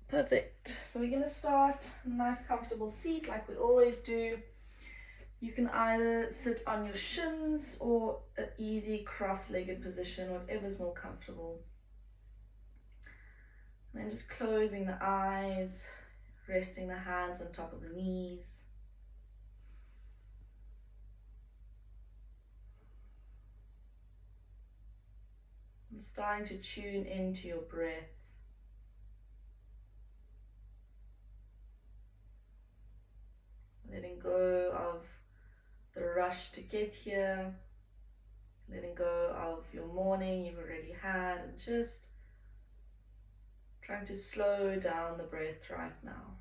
Perfect. So we're going to start in a nice comfortable seat like we always do. You can either sit on your shins or an easy cross-legged position, whatever's more comfortable. And then just closing the eyes, resting the hands on top of the knees. And starting to tune into your breath. Letting go of the rush to get here. Letting go of your morning you've already had, and just trying to slow down the breath right now.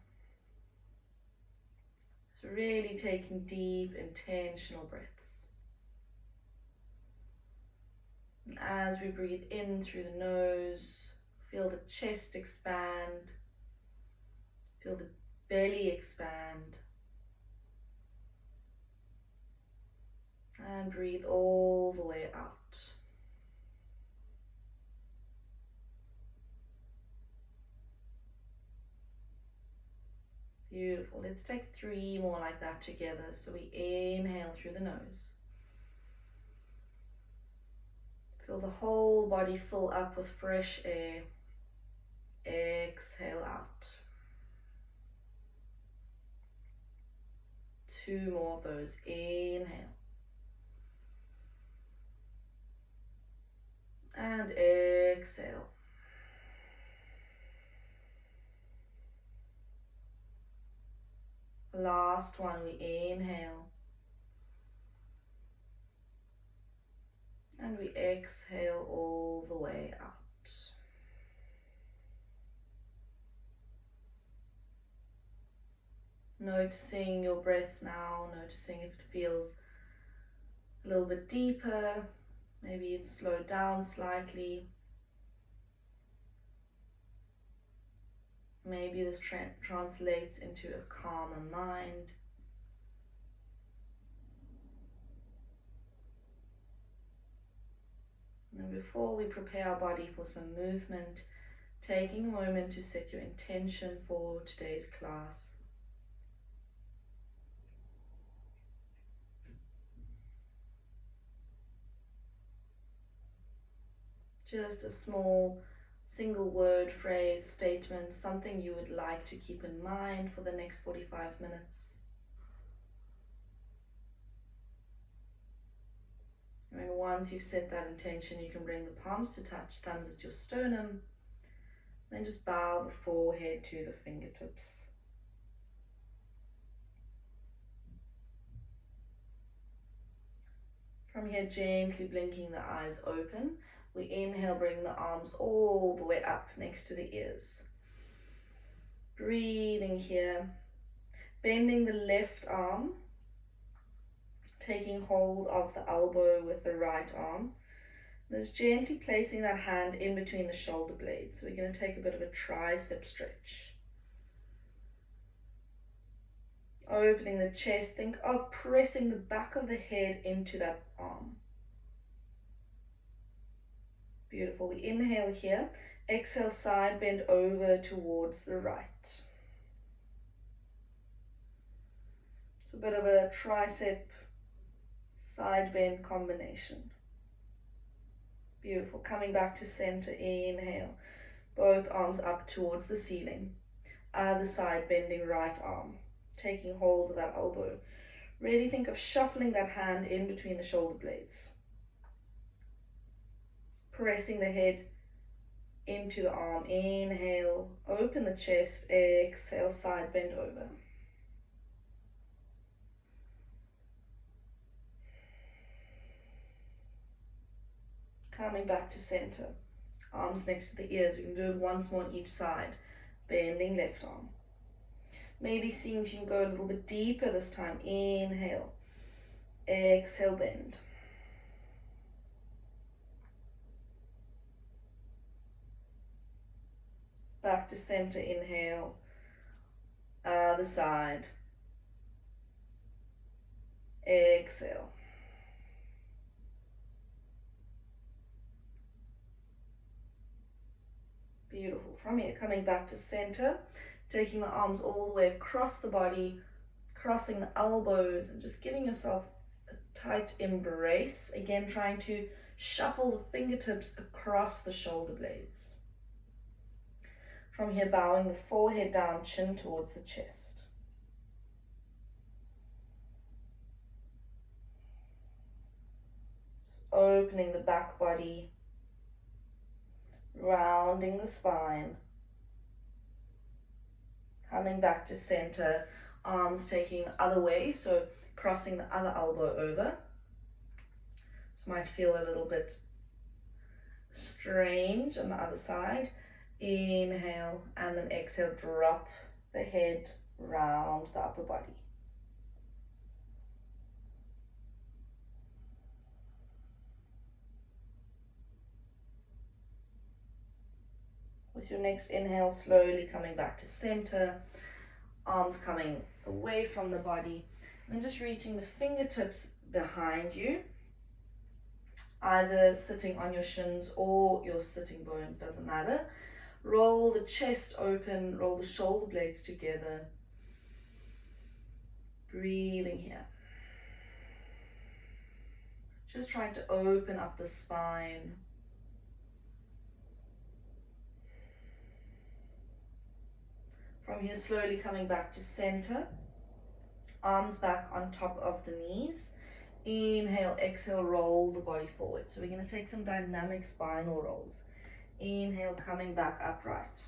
So really taking deep, intentional breaths. And as we breathe in through the nose, feel the chest expand, feel the belly expand, and breathe all the way out. Beautiful. Let's take 3 more like that together. So we inhale through the nose. Feel the whole body fill up with fresh air. Exhale out. 2 more of those. Inhale. And exhale. Last one, we inhale. And we exhale all the way out. Noticing your breath now, noticing if it feels a little bit deeper, maybe it's slowed down slightly. Maybe this translates into a calmer mind. And before we prepare our body for some movement, taking a moment to set your intention for today's class. Just a small single word, phrase, statement, something you would like to keep in mind for the next 45 minutes. And once you've set that intention, you can bring the palms to touch, thumbs at your sternum. Then just bow the forehead to the fingertips. From here, gently blinking the eyes open. We inhale, bring the arms all the way up next to the ears. Breathing here, bending the left arm, taking hold of the elbow with the right arm. Just gently placing that hand in between the shoulder blades. So we're going to take a bit of a tricep stretch. Opening the chest, think of pressing the back of the head into that arm. Beautiful. We inhale here. Exhale, side bend over towards the right. It's a bit of a tricep side bend combination. Beautiful. Coming back to center. Inhale. Both arms up towards the ceiling. Other side, bending right arm. Taking hold of that elbow. Really think of shuffling that hand in between the shoulder blades. Pressing the head into the arm. Inhale, open the chest. Exhale, side bend over. Coming back to center. Arms next to the ears. We can do it once more on each side. Bending left arm. Maybe seeing if you can go a little bit deeper this time. Inhale. Exhale, bend. Back to center, inhale. Other side. Exhale. Beautiful. From here, coming back to center, taking the arms all the way across the body, crossing the elbows and just giving yourself a tight embrace. Again, trying to shuffle the fingertips across the shoulder blades. From here, bowing the forehead down, chin towards the chest. Just opening the back body, rounding the spine. Coming back to center, arms taking the other way, so crossing the other elbow over. This might feel a little bit strange on the other side. Inhale and then exhale, drop the head round the upper body. With your next inhale, slowly coming back to center, arms coming away from the body, and then just reaching the fingertips behind you, either sitting on your shins or your sitting bones, doesn't matter. Roll the chest open, roll the shoulder blades together. Breathing here. Just trying to open up the spine. From here, slowly coming back to center. Arms back on top of the knees. Inhale, exhale, roll the body forward. So we're going to take some dynamic spinal rolls. Inhale, coming back upright.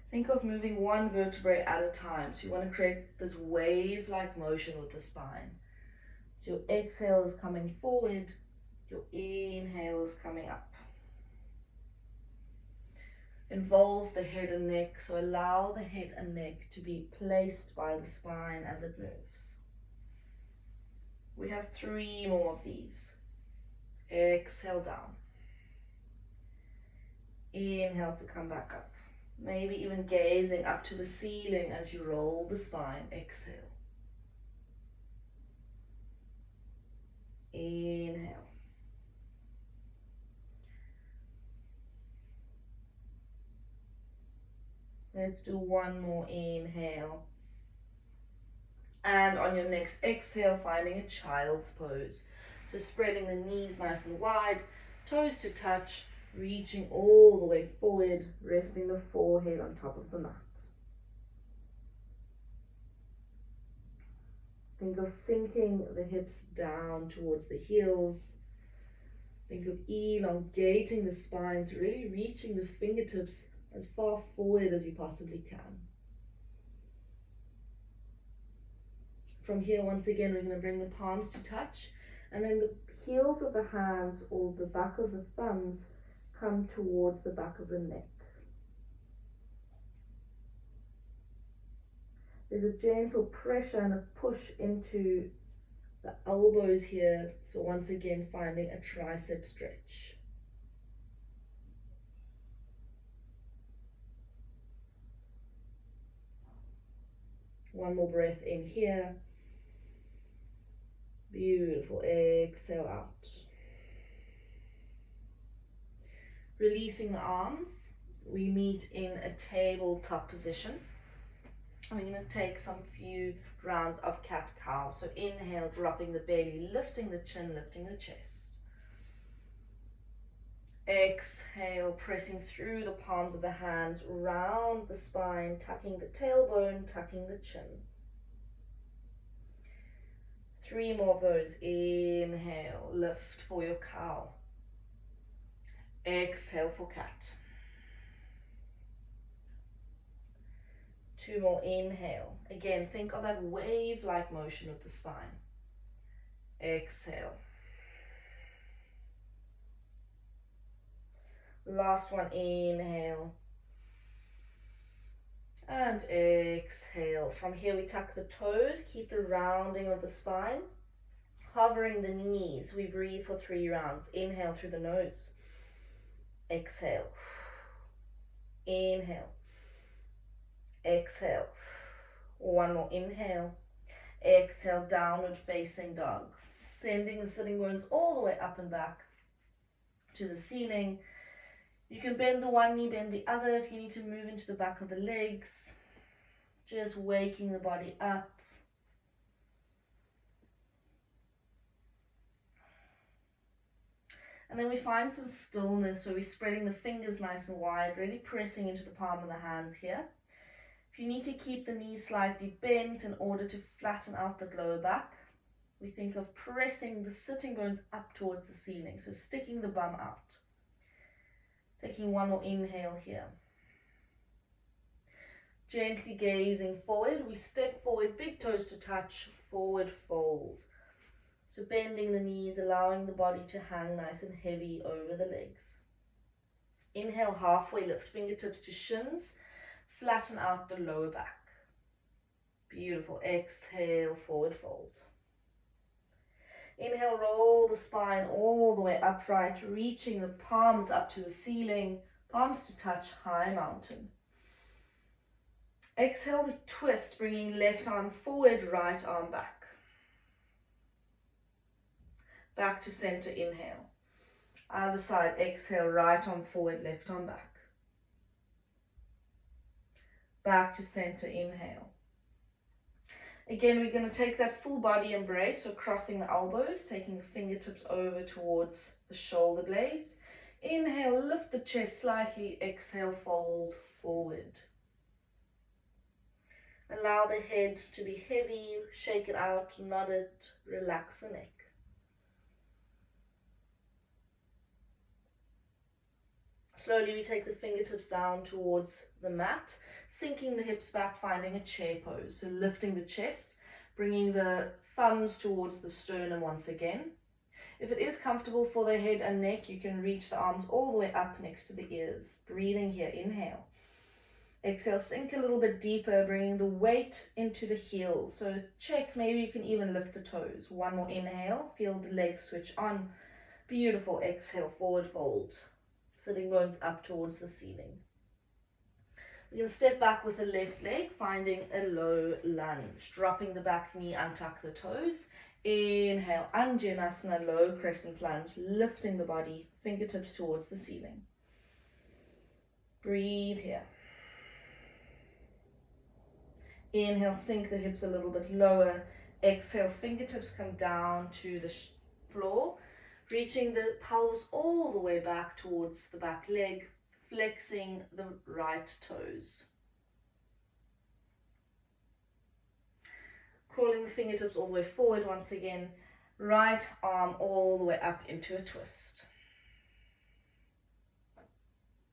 Think of moving one vertebrae at a time. So you want to create this wave-like motion with the spine. So your exhale is coming forward, your inhale is coming up. Involve the head and neck, so allow the head and neck to be placed by the spine as it moves. We have 3 more of these. Exhale down. Inhale to come back up. Maybe even gazing up to the ceiling as you roll the spine. Exhale. Inhale. Let's do one more inhale. And on your next exhale, finding a child's pose. So spreading the knees nice and wide, toes to touch, reaching all the way forward, resting the forehead on top of the mat. Think of sinking the hips down towards the heels. Think of elongating the spine, so really reaching the fingertips as far forward as you possibly can. From here, once again, we're going to bring the palms to touch, and then the heels of the hands or the back of the thumbs come towards the back of the neck. There's a gentle pressure and a push into the elbows here, so once again finding a tricep stretch. One more breath in here. Beautiful. Exhale out. Releasing the arms, we meet in a tabletop position. And we're going to take some few rounds of cat-cow. So inhale, dropping the belly, lifting the chin, lifting the chest. Exhale, pressing through the palms of the hands, round the spine, tucking the tailbone, tucking the chin. 3 more of those. Inhale, lift for your cow. Exhale for cat. 2 more. Inhale. Again, think of that wave-like motion with the spine. Exhale. Last one. Inhale. And exhale. From here we tuck the toes, keep the rounding of the spine, hovering the knees. We breathe for 3 rounds. Inhale through the nose. Exhale. Inhale. Exhale. 1 more. Inhale. Exhale, downward facing dog. Sending the sitting bones all the way up and back to the ceiling. You can bend the one knee, bend the other if you need to move into the back of the legs. Just waking the body up. And then we find some stillness, so we're spreading the fingers nice and wide, really pressing into the palm of the hands here. If you need to keep the knees slightly bent in order to flatten out the lower back, we think of pressing the sitting bones up towards the ceiling, so sticking the bum out. Taking one more inhale here. Gently gazing forward, we step forward, big toes to touch, forward fold. So bending the knees, allowing the body to hang nice and heavy over the legs. Inhale, halfway lift, fingertips to shins, flatten out the lower back. Beautiful. Exhale, forward fold. Inhale, roll the spine all the way upright, reaching the palms up to the ceiling, palms to touch, high mountain. Exhale, we twist, bringing left arm forward, right arm back. Back to center, inhale. Other side, exhale, right arm forward, left arm back. Back to center, inhale. Again, we're going to take that full body embrace, so crossing the elbows, taking the fingertips over towards the shoulder blades. Inhale, lift the chest slightly, exhale, fold forward. Allow the head to be heavy, shake it out, nod it, relax the neck. Slowly we take the fingertips down towards the mat, sinking the hips back, finding a chair pose. So lifting the chest, bringing the thumbs towards the sternum once again. If it is comfortable for the head and neck, you can reach the arms all the way up next to the ears. Breathing here, inhale. Exhale, sink a little bit deeper, bringing the weight into the heels. So check, maybe you can even lift the toes. One more inhale, feel the legs switch on. Beautiful, exhale, forward fold. Sitting bones up towards the ceiling. We're going to step back with the left leg, finding a low lunge. Dropping the back knee, untuck the toes. Inhale, Anjaneyasana, low crescent lunge, lifting the body, fingertips towards the ceiling. Breathe here. Inhale, sink the hips a little bit lower. Exhale, fingertips come down to the floor, reaching the pelvis all the way back towards the back leg, flexing the right toes. Crawling the fingertips all the way forward once again, right arm all the way up into a twist.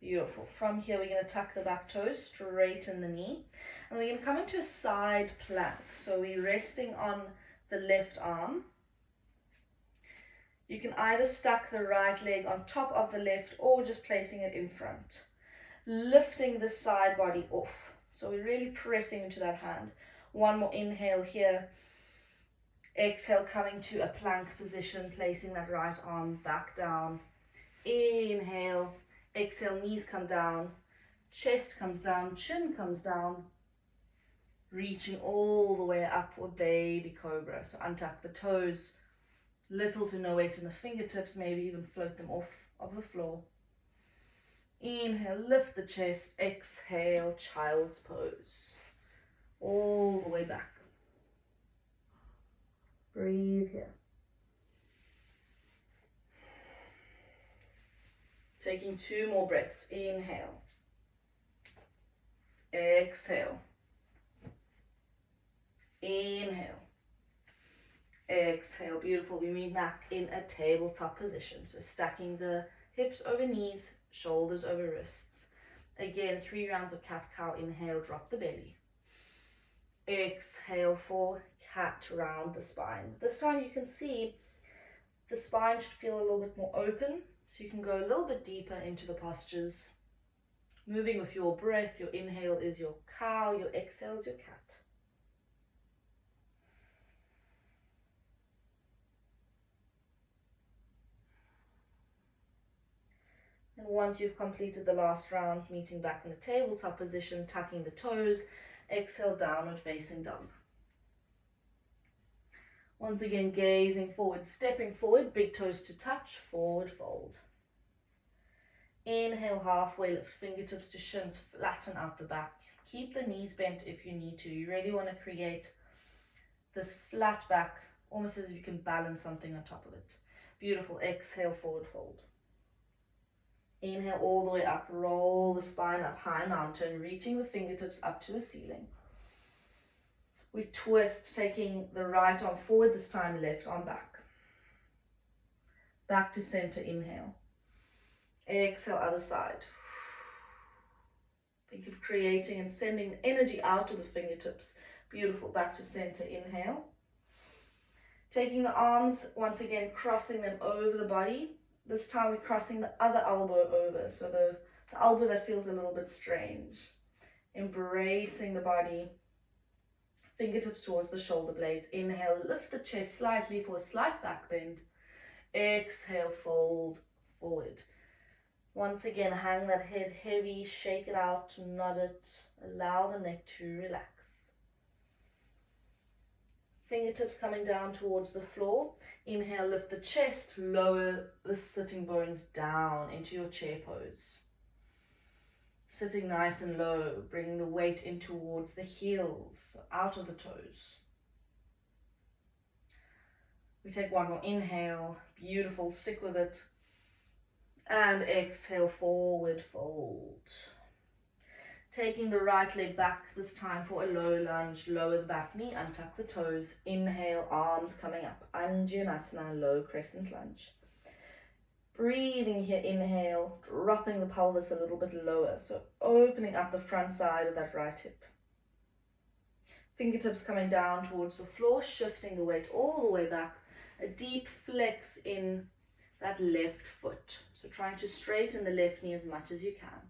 Beautiful. From here, we're going to tuck the back toes, straighten the knee, and we're going to come into a side plank. So we're resting on the left arm. You can either stack the right leg on top of the left or just placing it in front. Lifting the side body off. So we're really pressing into that hand. One more inhale here. Exhale, coming to a plank position, placing that right arm back down. Inhale. Exhale, knees come down, chest comes down, chin comes down, reaching all the way up for baby cobra. So untuck the toes, little to no weight in the fingertips, maybe even float them off of the floor. Inhale, lift the chest, exhale, child's pose, all the way back. Breathe here. Taking 2 more breaths. Inhale. Exhale. Inhale. Exhale. Beautiful. We meet back in a tabletop position. So stacking the hips over knees, shoulders over wrists. Again, 3 rounds of cat-cow. Inhale, drop the belly. Exhale for cat, round the spine. This time you can see the spine should feel a little bit more open. So you can go a little bit deeper into the postures. Moving with your breath. Your inhale is your cow, your exhale is your cat. And once you've completed the last round, meeting back in the tabletop position, tucking the toes, exhale, downward facing dog. Once again, gazing forward, stepping forward, big toes to touch, forward fold. Inhale, halfway lift, fingertips to shins, flatten out the back. Keep the knees bent if you need to. You really want to create this flat back, almost as if you can balance something on top of it. Beautiful. Exhale, forward fold. Inhale all the way up, roll the spine up, high mountain, reaching the fingertips up to the ceiling. We twist, taking the right arm forward, this time left arm back. Back to center, inhale. Exhale, other side. Think of creating and sending energy out of the fingertips. Beautiful. Back to center, inhale. Taking the arms, once again, crossing them over the body. This time we're crossing the other elbow over, so the elbow that feels a little bit strange. Embracing the body. Fingertips towards the shoulder blades. Inhale, lift the chest slightly for a slight back bend. Exhale, fold forward. Once again, hang that head heavy, shake it out, nod it, allow the neck to relax. Fingertips coming down towards the floor. Inhale, lift the chest, lower the sitting bones down into your chair pose. Sitting nice and low, bringing the weight in towards the heels, out of the toes. We take one more inhale, beautiful, stick with it. And exhale, forward fold. Taking the right leg back, this time for a low lunge, lower the back knee, untuck the toes. Inhale, arms coming up, Anjaneyasana, low crescent lunge. Breathing here, inhale, dropping the pelvis a little bit lower, so opening up the front side of that right hip. Fingertips coming down towards the floor, shifting the weight all the way back. A deep flex in that left foot. So trying to straighten the left knee as much as you can.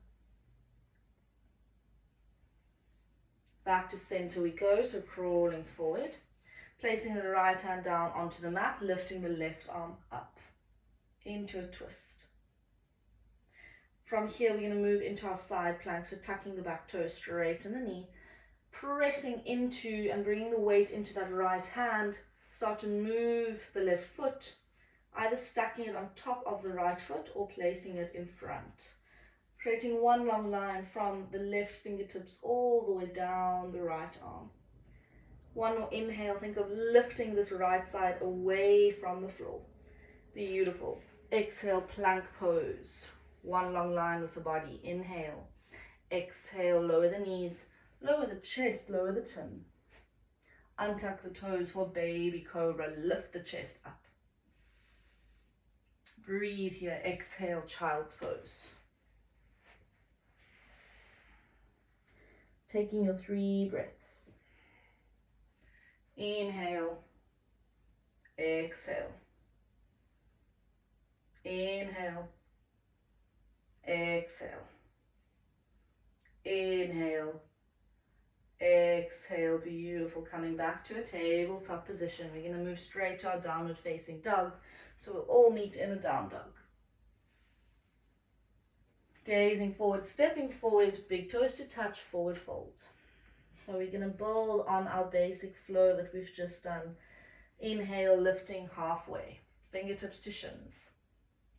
Back to center we go, so crawling forward. Placing the right hand down onto the mat, lifting the left arm up into a twist. From here we're going to move into our side plank, so tucking the back toe, straighten the knee, pressing into and bringing the weight into that right hand. Start to move the left foot, either stacking it on top of the right foot or placing it in front. Creating one long line from the left fingertips all the way down the right arm. One more inhale, think of lifting this right side away from the floor. Beautiful. Exhale, plank pose. One long line with the body. Inhale. Exhale, lower the knees, lower the chest, lower the chin. Untuck the toes for baby cobra, lift the chest up. Breathe here, exhale, child's pose. Taking your 3 breaths. Inhale, exhale. Inhale, exhale. Inhale, exhale. Beautiful. Coming back to a tabletop position. We're going to move straight to our downward facing dog. So we'll all meet in a down dog. Gazing forward, stepping forward, big toes to touch, forward fold. So we're going to build on our basic flow that we've just done. Inhale, lifting halfway, fingertips to shins.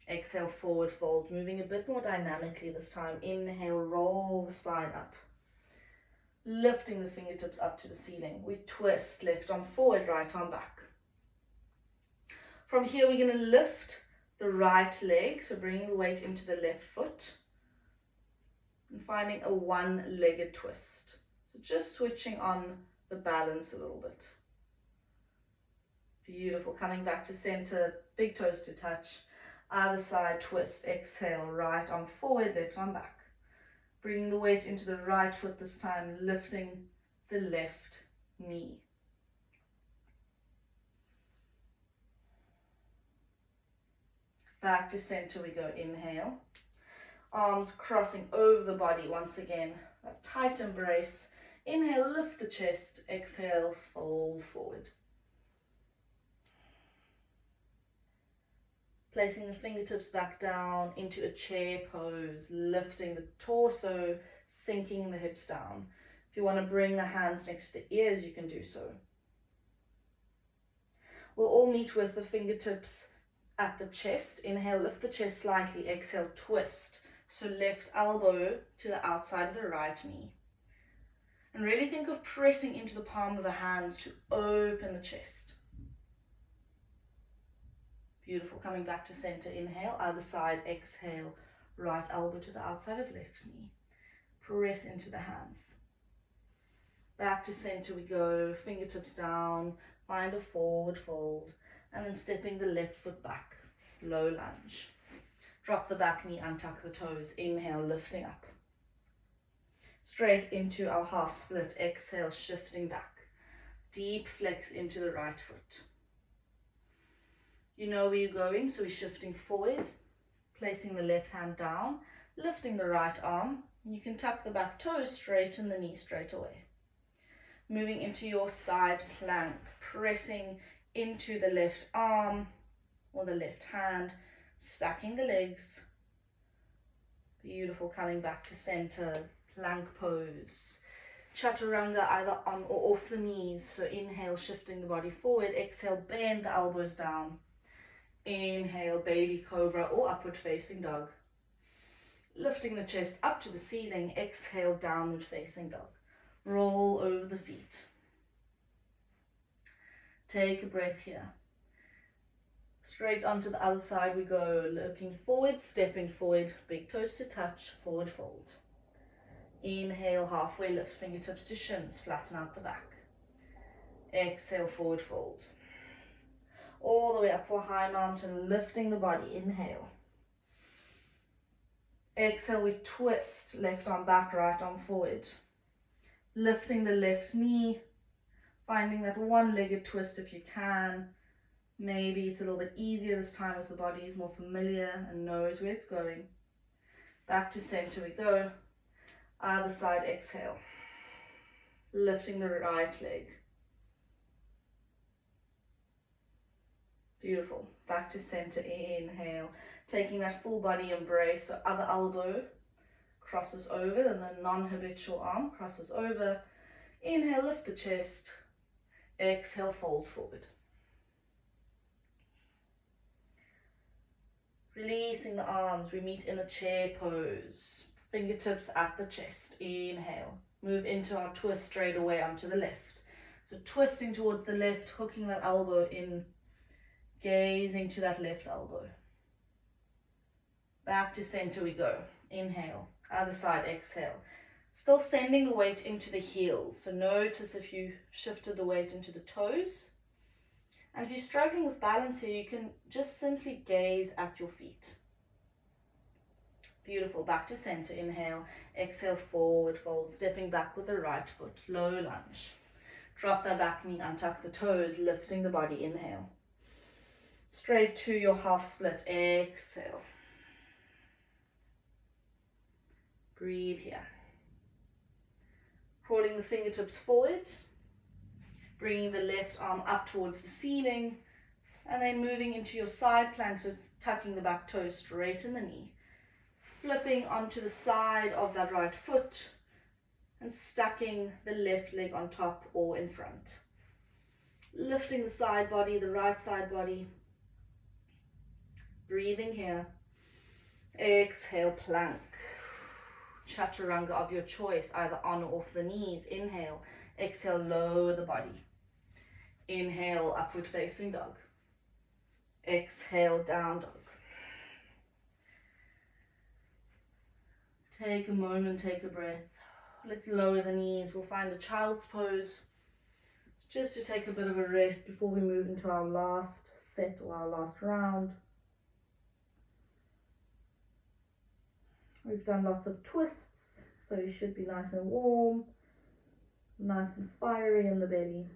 Exhale, forward fold, moving a bit more dynamically this time. Inhale, roll the spine up. Lifting the fingertips up to the ceiling. We twist, left arm forward, right arm back. From here, we're going to lift the right leg, so bringing the weight into the left foot. And finding a one-legged twist. So just switching on the balance a little bit. Beautiful. Coming back to center, big toes to touch. Other side, twist, exhale, right arm forward, left arm back. Bringing the weight into the right foot this time, lifting the left knee. Back to center we go, inhale. Arms crossing over the body once again, a tight embrace. Inhale, lift the chest, exhale, fold forward. Placing the fingertips back down into a chair pose, lifting the torso, sinking the hips down. If you want to bring the hands next to the ears, you can do so. We'll all meet with the fingertips at the chest. Inhale, lift the chest slightly, exhale, twist. So left elbow to the outside of the right knee. And really think of pressing into the palm of the hands to open the chest. Beautiful. Coming back to center. Inhale, other side, exhale. Right elbow to the outside of left knee. Press into the hands. Back to center we go. Fingertips down. Find a forward fold. And then stepping the left foot back. Low lunge. Drop the back knee, untuck the toes. Inhale, lifting up. Straight into our half split. Exhale, shifting back. Deep flex into the right foot. You know where you're going, so we're shifting forward, placing the left hand down, lifting the right arm. You can tuck the back toes, straighten the knee straight away. Moving into your side plank, pressing into the left arm or the left hand, stacking the legs. Beautiful. Coming back to center, plank pose. Chaturanga, either on or off the knees. So inhale, shifting the body forward. Exhale, bend the elbows down. Inhale, baby cobra or upward facing dog. Lifting the chest up to the ceiling. Exhale, downward facing dog. Roll over the feet. Take a breath here. Straight onto the other side we go. Looking forward, stepping forward. Big toes to touch, forward fold. Inhale, halfway lift, fingertips to shins, flatten out the back. Exhale, forward fold. All the way up for high mountain, lifting the body. Inhale. Exhale, we twist, left arm back, right arm forward. Lifting the left knee, finding that one-legged twist if you can. Maybe it's a little bit easier this time as the body is more familiar and knows where it's going. Back to center we go. Other side, exhale. Lifting the right leg. Beautiful. Back to center, inhale. Taking that full body embrace, so other elbow crosses over, and the non-habitual arm crosses over. Inhale, lift the chest. Exhale, fold forward. Releasing the arms, we meet in a chair pose. Fingertips at the chest. Inhale. Move into our twist straight away onto the left. So twisting towards the left, hooking that elbow in, gazing to that left elbow. Back to center we go. Inhale. Other side, exhale. Still sending the weight into the heels. So notice if you shifted the weight into the toes. And if you're struggling with balance here, you can just simply gaze at your feet. Beautiful. Back to center. Inhale. Exhale, forward fold. Stepping back with the right foot. Low lunge. Drop that back knee, untuck the toes, lifting the body. Inhale. Straight to your half split. Exhale. Breathe here. Crawling the fingertips forward. Bringing the left arm up towards the ceiling. And then moving into your side plank. So it's tucking the back toes, straighten the knee. Flipping onto the side of that right foot. And stacking the left leg on top or in front. Lifting the side body, the right side body. Breathing here. Exhale, plank. Chaturanga of your choice, either on or off the knees. Inhale. Exhale, lower the body. Inhale, upward facing dog. Exhale, down dog. Take a moment, take a breath. Let's lower the knees. We'll find a child's pose. Just to take a bit of a rest before we move into our last set or our last round. We've done lots of twists, so you should be nice and warm, nice and fiery in the belly.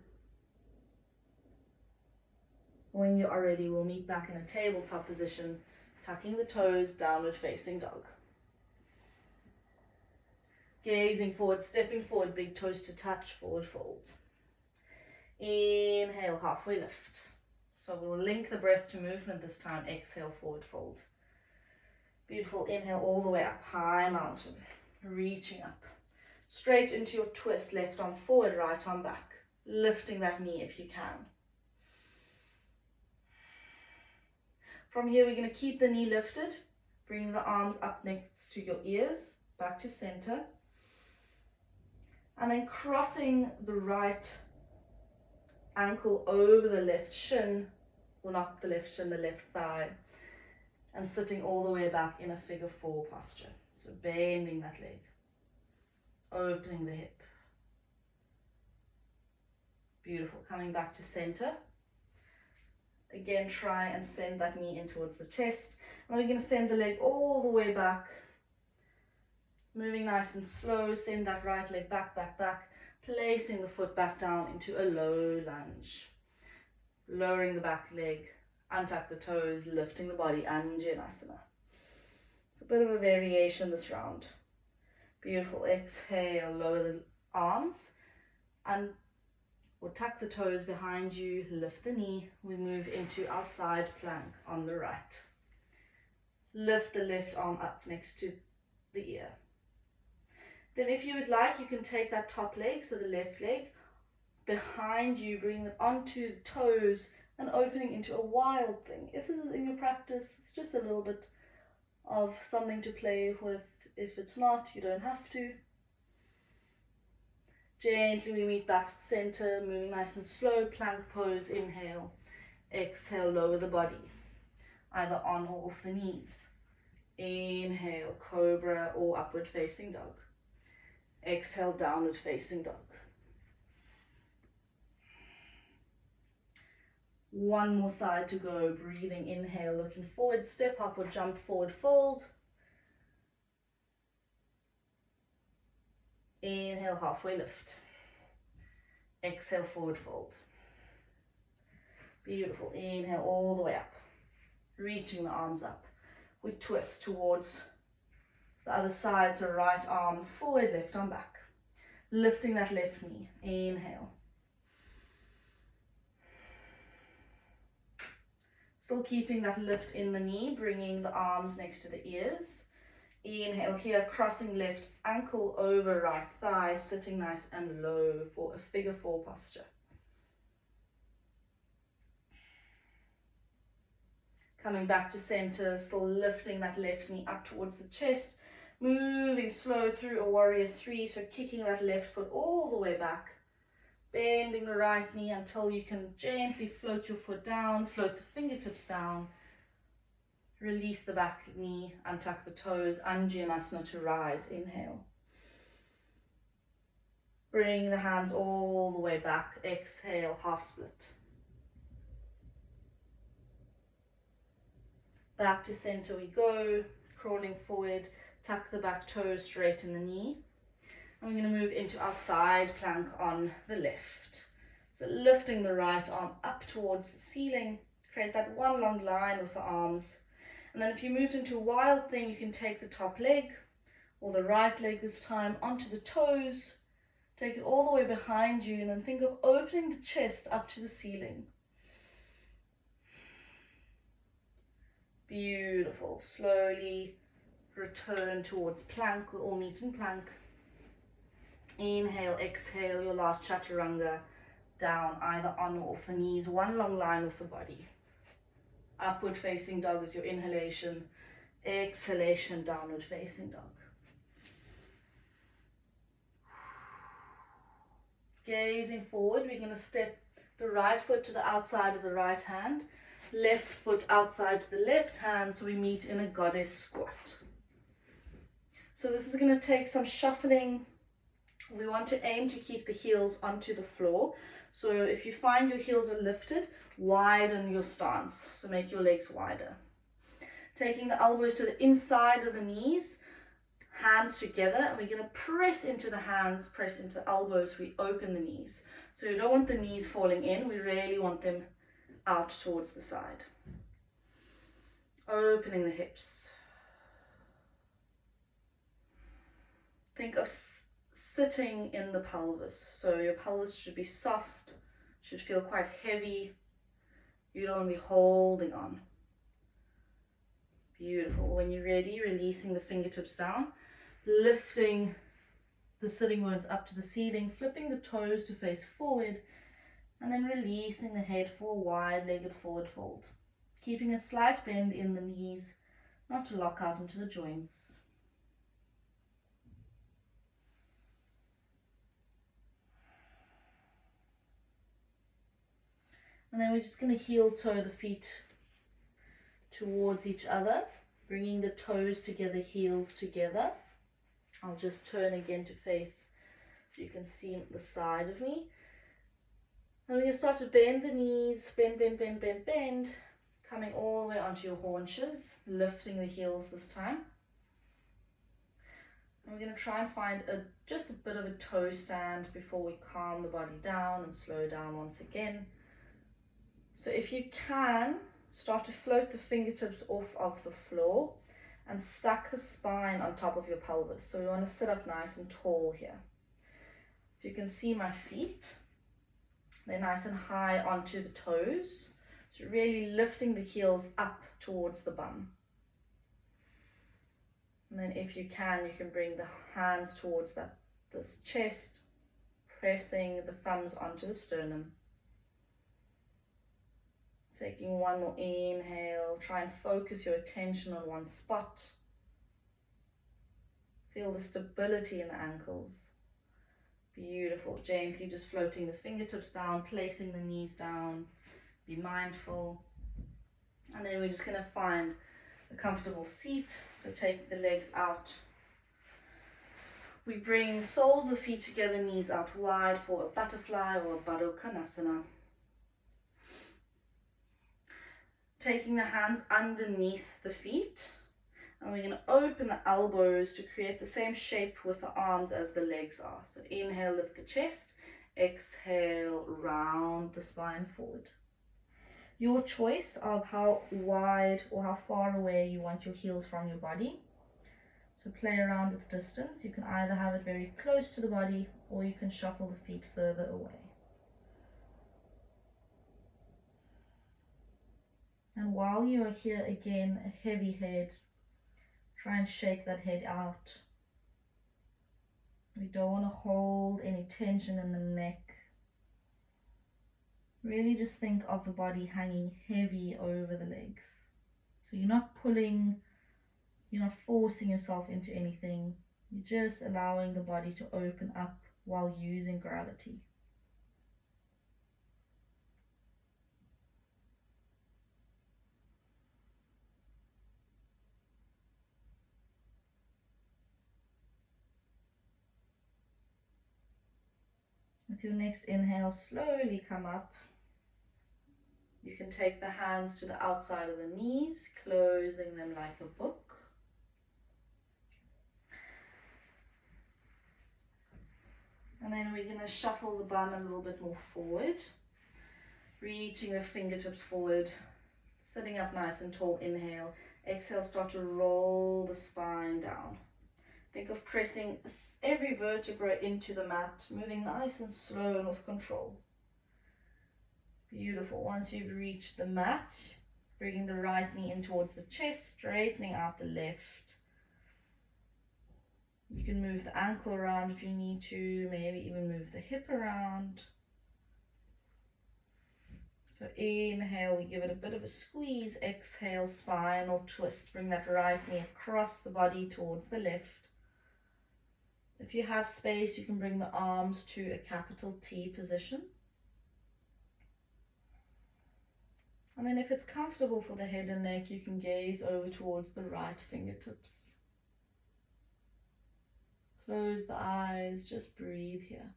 When you are ready, we'll meet back in a tabletop position, tucking the toes, downward facing dog. Gazing forward, stepping forward, big toes to touch, forward fold. Inhale, halfway lift. So we'll link the breath to movement this time. Exhale, forward fold. Beautiful. Inhale all the way up, high mountain. Reaching up. Straight into your twist, left arm forward, right arm back. Lifting that knee if you can. From here, we're going to keep the knee lifted. Bring the arms up next to your ears, back to center. And then crossing the right ankle over the left shin, or not the left shin, the left thigh, and sitting all the way back in a figure 4 posture. So bending that leg, opening the hip. Beautiful. Coming back to center. Again, try and send that knee in towards the chest. And we're going to send the leg all the way back. Moving nice and slow. Send that right leg back, back, back. Placing the foot back down into a low lunge. Lowering the back leg. Untuck the toes. Lifting the body. Anjaneyasana. It's a bit of a variation this round. Beautiful. Exhale. Lower the arms. And we'll tuck the toes behind you, lift the knee. We move into our side plank on the right. Lift the left arm up next to the ear. Then if you would like, you can take that top leg, so the left leg, behind you, bring them onto the toes and opening into a wild thing. If this is in your practice, it's just a little bit of something to play with. If it's not, you don't have to. Gently we meet back at center, moving nice and slow, plank pose, inhale. Exhale, lower the body, either on or off the knees. Inhale, cobra or upward facing dog. Exhale, downward facing dog. One more side to go, breathing, inhale, looking forward, step up or jump forward, fold. Inhale, halfway lift. Exhale, forward fold. Beautiful. Inhale all the way up. Reaching the arms up. We twist towards the other side, so right arm forward, left arm back. Lifting that left knee. Inhale. Still keeping that lift in the knee, bringing the arms next to the ears. Inhale here, crossing left ankle over right thigh, sitting nice and low for a figure 4 posture. Coming back to center, still lifting that left knee up towards the chest, moving slow through a warrior 3, so kicking that left foot all the way back, bending the right knee until you can gently float your foot down, float the fingertips down. Release the back knee, untuck the toes, Anjaneyasana to rise, inhale. Bring the hands all the way back, exhale, half split. Back to center we go, crawling forward, tuck the back toes, straighten the knee. And we're going to move into our side plank on the left. So lifting the right arm up towards the ceiling, create that one long line with the arms. And then if you moved into a wild thing, you can take the top leg, or the right leg this time, onto the toes, take it all the way behind you, and then think of opening the chest up to the ceiling. Beautiful. Slowly return towards plank. We'll all meet in plank. Inhale, exhale, your last chaturanga, down, either on or off the knees, one long line with the body. Upward facing dog is your inhalation, exhalation, downward facing dog. Gazing forward, we're going to step the right foot to the outside of the right hand, left foot outside to the left hand, so we meet in a goddess squat. So this is going to take some shuffling. We want to aim to keep the heels onto the floor. So if you find your heels are lifted, widen your stance, so make your legs wider. Taking the elbows to the inside of the knees, hands together, and we're going to press into the hands, press into the elbows, we open the knees. So you don't want the knees falling in, we really want them out towards the side. Opening the hips. Think of sitting in the pelvis, so your pelvis should be soft, should feel quite heavy. You don't want to be holding on. Beautiful. When you're ready, releasing the fingertips down, lifting the sitting bones up to the ceiling, flipping the toes to face forward, and then releasing the head for a wide-legged forward fold. Keeping a slight bend in the knees, not to lock out into the joints. And then we're just going to heel toe the feet towards each other, bringing the toes together, heels together. I'll just turn again to face so you can see the side of me. And we're going to start to bend the knees, bend, bend, bend, bend, bend, coming all the way onto your haunches, lifting the heels this time. And we're going to try and find just a bit of a toe stand before we calm the body down and slow down once again. So if you can, start to float the fingertips off of the floor and stack the spine on top of your pelvis. So we want to sit up nice and tall here. If you can see my feet, they're nice and high onto the toes. So really lifting the heels up towards the bum. And then if you can bring the hands towards this chest, pressing the thumbs onto the sternum. Taking one more inhale, try and focus your attention on one spot. Feel the stability in the ankles. Beautiful. Gently just floating the fingertips down, placing the knees down. Be mindful. And then we're just going to find a comfortable seat. So take the legs out. We bring soles of the feet together, knees out wide for a butterfly or a Baddha Konasana. Taking the hands underneath the feet, and we're going to open the elbows to create the same shape with the arms as the legs are. So inhale, lift the chest, exhale, round the spine forward. Your choice of how wide or how far away you want your heels from your body. So play around with distance. You can either have it very close to the body or you can shuffle the feet further away. And while you are here, again, a heavy head, try and shake that head out. We don't want to hold any tension in the neck. Really just think of the body hanging heavy over the legs. So you're not pulling, you're not forcing yourself into anything. You're just allowing the body to open up while using gravity. With your next inhale, slowly come up. You can take the hands to the outside of the knees, closing them like a book. And then we're going to shuffle the bum a little bit more forward, reaching the fingertips forward, sitting up nice and tall. Inhale, exhale, start to roll the spine down. Think of pressing every vertebra into the mat, moving nice and slow and with control. Beautiful. Once you've reached the mat, bringing the right knee in towards the chest, straightening out the left. You can move the ankle around if you need to, maybe even move the hip around. So inhale, we give it a bit of a squeeze. Exhale, spinal twist. Bring that right knee across the body towards the left. If you have space, you can bring the arms to a capital T position. And then if it's comfortable for the head and neck, you can gaze over towards the right fingertips. Close the eyes, just breathe here.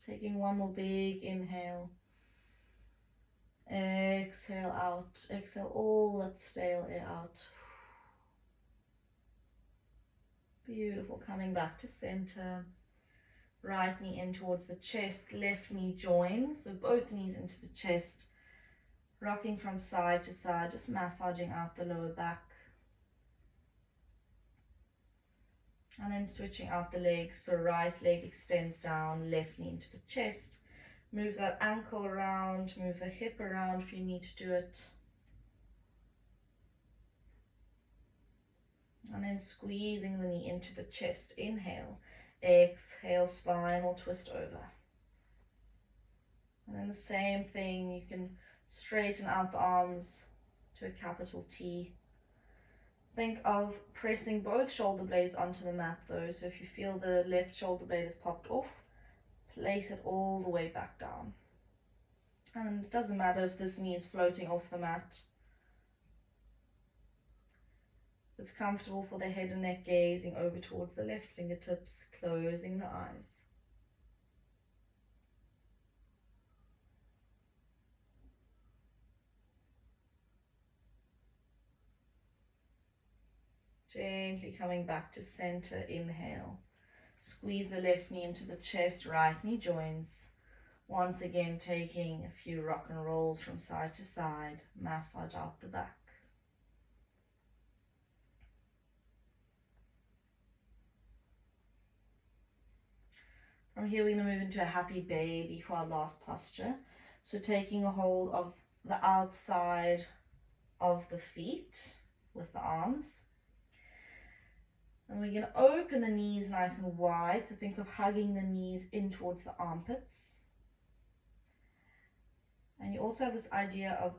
Taking one more big inhale. Exhale out. Exhale all that stale air out. Beautiful. Coming back to center. Right knee in towards the chest. Left knee joins. So both knees into the chest. Rocking from side to side. Just massaging out the lower back. And then switching out the legs. So right leg extends down. Left knee into the chest. Move that ankle around. Move the hip around if you need to do it. And then squeezing the knee into the chest. Inhale. Exhale, spinal twist over. And then the same thing, you can straighten out the arms to a capital T. Think of pressing both shoulder blades onto the mat though, so if you feel the left shoulder blade is popped off, place it all the way back down. And it doesn't matter if this knee is floating off the mat. It's comfortable for the head and neck, gazing over towards the left fingertips, closing the eyes. Gently coming back to center, inhale. Squeeze the left knee into the chest, right knee joins. Once again, taking a few rock and rolls from side to side, massage out the back. From here, we're going to move into a happy baby for our last posture. So taking a hold of the outside of the feet with the arms. And we're going to open the knees nice and wide. So think of hugging the knees in towards the armpits. And you also have this idea of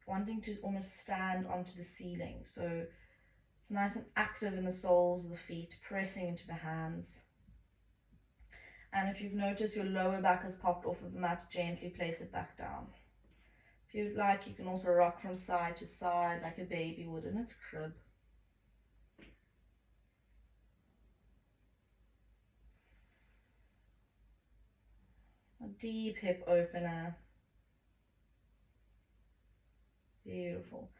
wanting to almost stand onto the ceiling. So it's nice and active in the soles of the feet, pressing into the hands. And if you've noticed your lower back has popped off of the mat, gently place it back down. If you'd like, you can also rock from side to side like a baby would in its crib. A deep hip opener. Beautiful.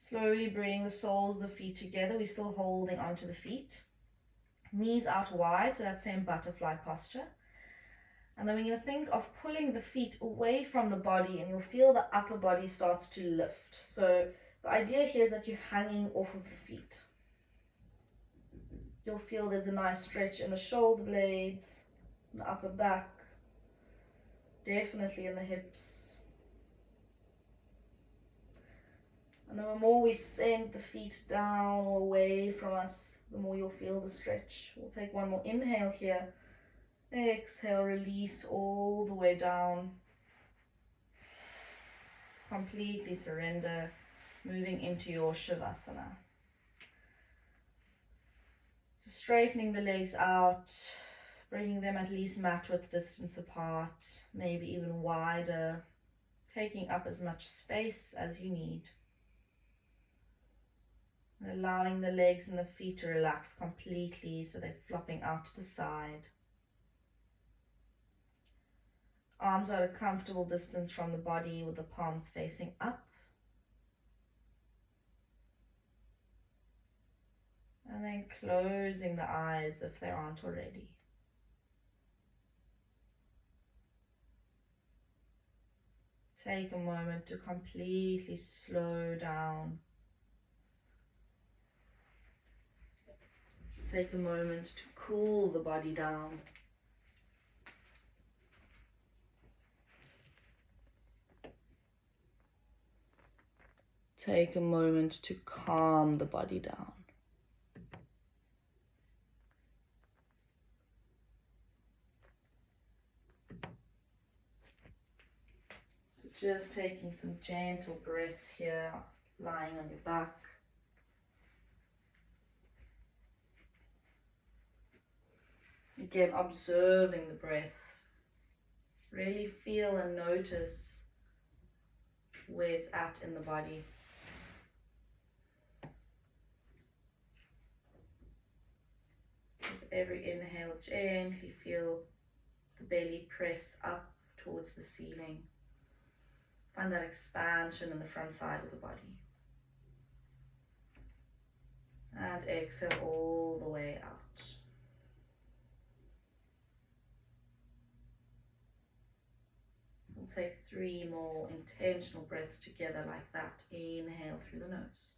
Slowly bring the soles of the feet together. We're still holding onto the feet. Knees out wide, so that same butterfly posture. And then we're going to think of pulling the feet away from the body, and you'll feel the upper body starts to lift. So the idea here is that you're hanging off of the feet. You'll feel there's a nice stretch in the shoulder blades, in the upper back, definitely in the hips. And then the more we send the feet down or away from us, the more you'll feel the stretch. We'll take one more inhale here. Exhale, release all the way down. Completely surrender, moving into your Shavasana. So straightening the legs out, bringing them at least mat width distance apart, maybe even wider, taking up as much space as you need. And allowing the legs and the feet to relax completely so they're flopping out to the side. Arms are at a comfortable distance from the body with the palms facing up. And then closing the eyes if they aren't already. Take a moment to completely slow down. Take a moment to cool the body down. Take a moment to calm the body down. So just taking some gentle breaths here, lying on your back. Again, observing the breath. Really feel and notice where it's at in the body. With every inhale, gently feel the belly press up towards the ceiling. Find that expansion in the front side of the body. And exhale all the way out. We'll take 3 more intentional breaths together like that. Inhale through the nose.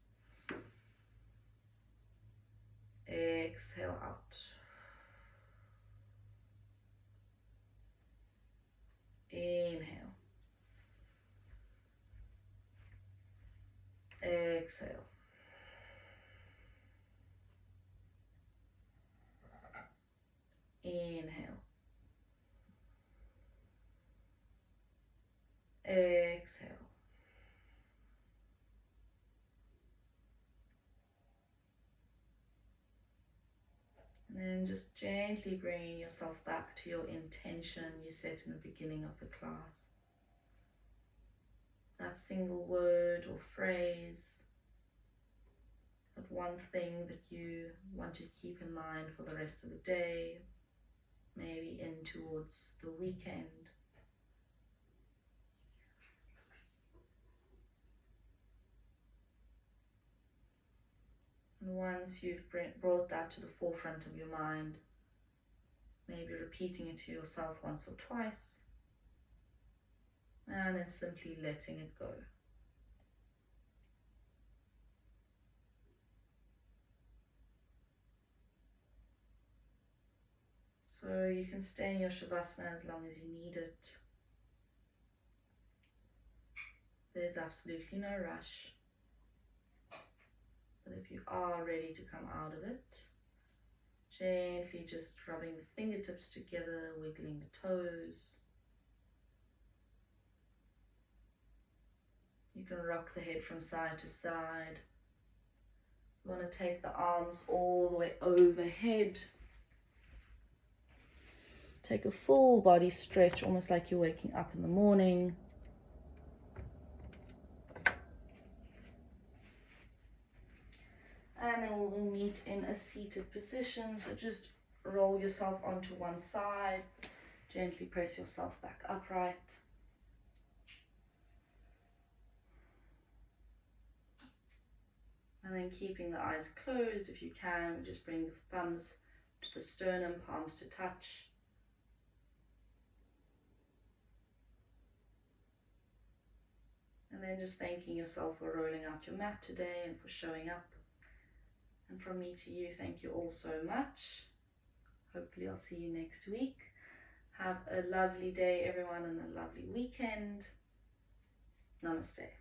Exhale out. Inhale. Exhale. And just gently bringing yourself back to your intention you set in the beginning of the class. That single word or phrase, that one thing that you want to keep in mind for the rest of the day, maybe in towards the weekend. And once you've brought that to the forefront of your mind, maybe repeating it to yourself once or twice, and then simply letting it go. So you can stay in your Shavasana as long as you need it. There's absolutely no rush. But if you are ready to come out of it, gently just rubbing the fingertips together, wiggling the toes. You can rock the head from side to side. You want to take the arms all the way overhead. Take a full body stretch, almost like you're waking up in the morning. And then we'll meet in a seated position. So just roll yourself onto one side. Gently press yourself back upright. And then keeping the eyes closed if you can, we just bring the thumbs to the sternum, palms to touch. And then just thanking yourself for rolling out your mat today and for showing up. And from me to you, thank you all so much. Hopefully I'll see you next week. Have a lovely day, everyone, and a lovely weekend. Namaste.